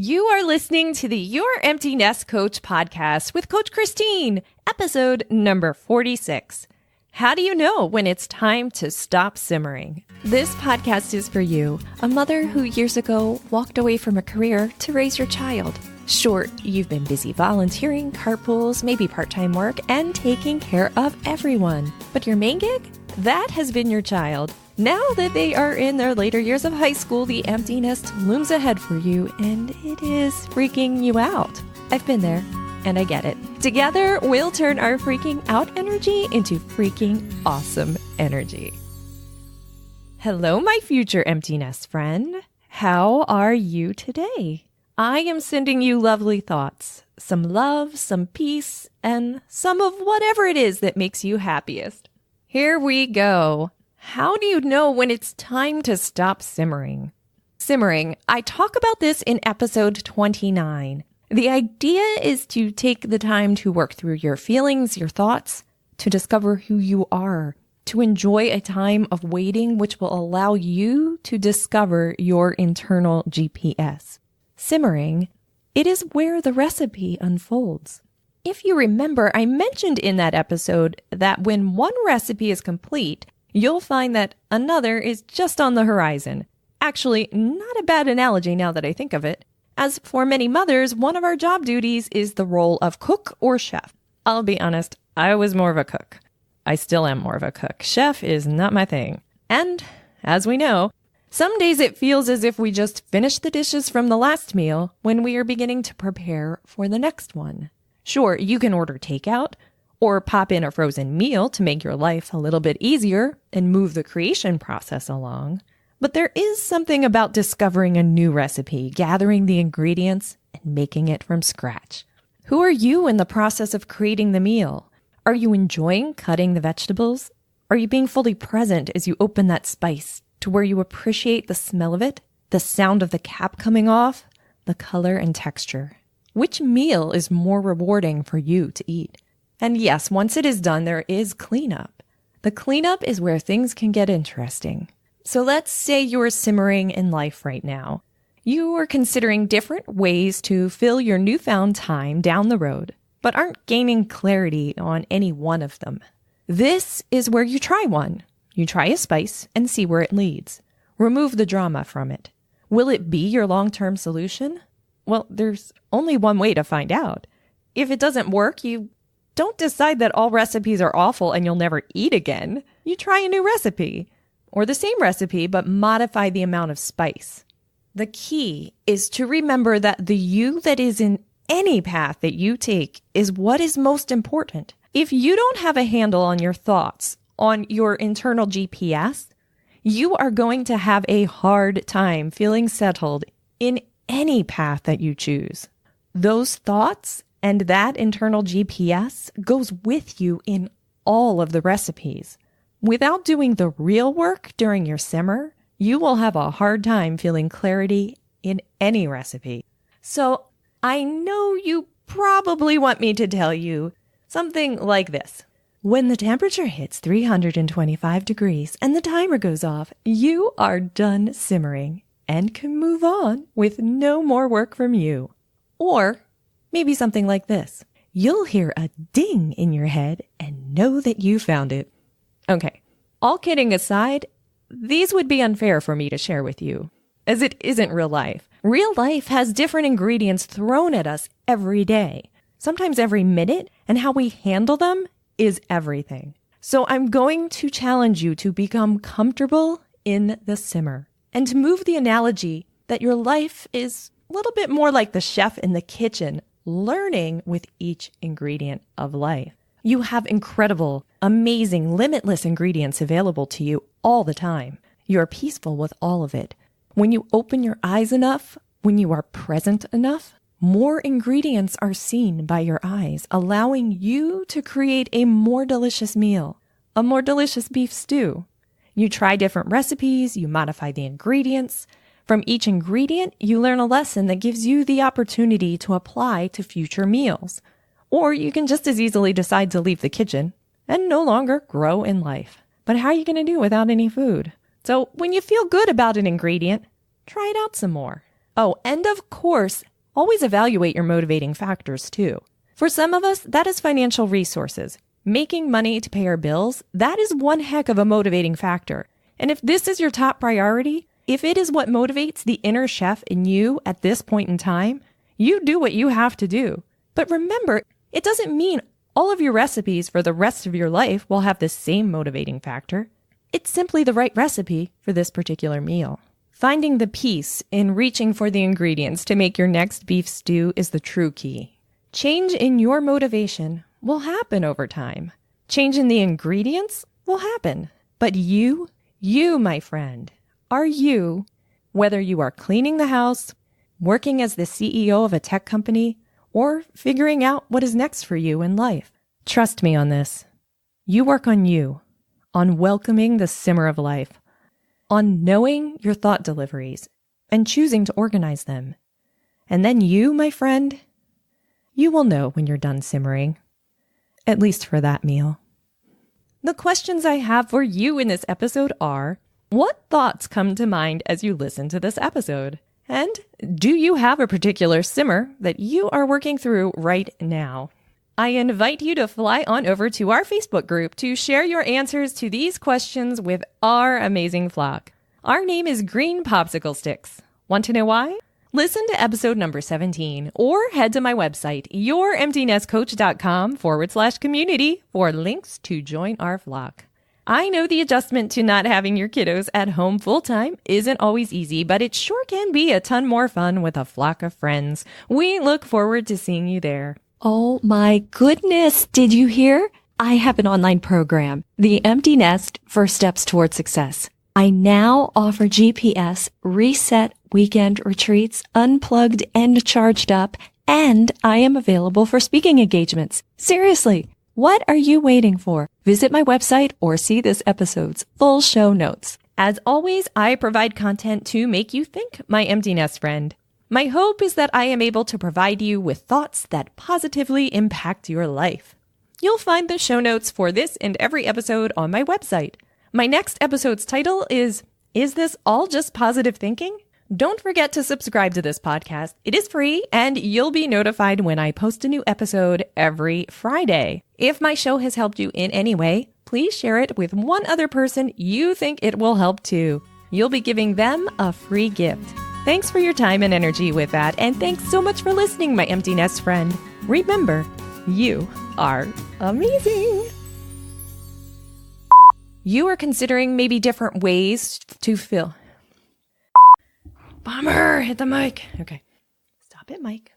You are listening to the Your Empty Nest Coach podcast with Coach Christine, episode number 46. How do you know when it's time to stop simmering? This podcast is for you, a mother who years ago walked away from a career to raise your child. Sure, you've been busy volunteering, carpools, maybe part-time work, and taking care of everyone. But your main gig? That has been your child. Now that they are in their later years of high school, the empty nest looms ahead for you, and it is freaking you out. I've been there, and I get it. Together, we'll turn our freaking out energy into freaking awesome energy. Hello, my future empty nest friend. How are you today? I am sending you lovely thoughts, some love, some peace, and some of whatever it is that makes you happiest. Here we go. How do you know when it's time to stop simmering? Simmering, I talk about this in episode 29. The idea is to take the time to work through your feelings, your thoughts, to discover who you are, to enjoy a time of waiting which will allow you to discover your internal GPS. Simmering, it is where the recipe unfolds. If you remember, I mentioned in that episode that when one recipe is complete, you'll find that another is just on the horizon. Actually, not a bad analogy now that I think of it. As for many mothers, one of our job duties is the role of cook or chef. I'll be honest, I was more of a cook. I still am more of a cook. Chef is not my thing. And, as we know, some days it feels as if we just finished the dishes from the last meal when we are beginning to prepare for the next one. Sure, you can order takeout, or pop in a frozen meal to make your life a little bit easier and move the creation process along. But there is something about discovering a new recipe, gathering the ingredients, and making it from scratch. Who are you in the process of creating the meal? Are you enjoying cutting the vegetables? Are you being fully present as you open that spice to where you appreciate the smell of it, the sound of the cap coming off, the color and texture? Which meal is more rewarding for you to eat? And yes, once it is done, there is cleanup. The cleanup is where things can get interesting. So let's say you're simmering in life right now. You are considering different ways to fill your newfound time down the road, but aren't gaining clarity on any one of them. This is where you try one. You try a spice and see where it leads. Remove the drama from it. Will it be your long-term solution? Well, there's only one way to find out. If it doesn't work, you don't decide that all recipes are awful and you'll never eat again. You try a new recipe, or the same recipe, but modify the amount of spice. The key is to remember that the you that is in any path that you take is what is most important. If you don't have a handle on your thoughts, on your internal GPS, you are going to have a hard time feeling settled in any path that you choose. Those thoughts and that internal GPS goes with you in all of the recipes. Without doing the real work during your simmer, you will have a hard time feeling clarity in any recipe. So I know you probably want me to tell you something like this. When the temperature hits 325 degrees and the timer goes off, you are done simmering and can move on with no more work from you. Or maybe something like this. You'll hear a ding in your head and know that you found it. Okay, all kidding aside, these would be unfair for me to share with you, as it isn't real life. Real life has different ingredients thrown at us every day, sometimes every minute, and how we handle them is everything. So I'm going to challenge you to become comfortable in the simmer and to move the analogy that your life is a little bit more like the chef in the kitchen, learning with each ingredient of life. You have incredible, amazing, limitless ingredients available to you all the time. You are peaceful with all of it. When you open your eyes enough, when you are present enough, more ingredients are seen by your eyes, allowing you to create a more delicious meal, a more delicious beef stew. You try different recipes, you modify the ingredients. From each ingredient, you learn a lesson that gives you the opportunity to apply to future meals. Or you can just as easily decide to leave the kitchen and no longer grow in life. But how are you going to do without any food? So when you feel good about an ingredient, try it out some more. Oh, and of course, always evaluate your motivating factors too. For some of us, that is financial resources. Making money to pay our bills, that is one heck of a motivating factor. And if this is your top priority, if it is what motivates the inner chef in you at this point in time, you do what you have to do. But remember, it doesn't mean all of your recipes for the rest of your life will have the same motivating factor. It's simply the right recipe for this particular meal. Finding the peace in reaching for the ingredients to make your next beef stew is the true key. Change in your motivation will happen over time. Change in the ingredients will happen. But you, my friend, are you, whether you are cleaning the house, working as the CEO of a tech company, or figuring out what is next for you in life. Trust me on this. You work on you, on welcoming the simmer of life, on knowing your thought deliveries and choosing to organize them. And then you, my friend, you will know when you're done simmering, at least for that meal. The questions I have for you in this episode are, what thoughts come to mind as you listen to this episode? And do you have a particular simmer that you are working through right now? I invite you to fly on over to our Facebook group to share your answers to these questions with our amazing flock. Our name is Green Popsicle Sticks. Want to know why? Listen to episode number 17 or head to my website, youremptynestcoach.com/community for links to join our flock. I know the adjustment to not having your kiddos at home full-time isn't always easy, but it sure can be a ton more fun with a flock of friends. We look forward to seeing you there. Oh my goodness. Did you hear? I have an online program, The Empty Nest First Steps Toward Success. I now offer GPS reset weekend retreats, unplugged and charged up, and I am available for speaking engagements. Seriously, what are you waiting for? Visit my website or see this episode's full show notes. As always, I provide content to make you think, my empty nest friend. My hope is that I am able to provide you with thoughts that positively impact your life. You'll find the show notes for this and every episode on my website. My next episode's title is This All Just Positive Thinking? Don't forget to subscribe to this podcast. It is free, and you'll be notified when I post a new episode every Friday. If my show has helped you in any way, please share it with one other person you think it will help too. You'll be giving them a free gift. Thanks for your time and energy with that, and thanks so much for listening, my empty nest friend. Remember, you are amazing. You are considering maybe different ways to fill. Bummer, hit the mic. Okay, stop it, Mike.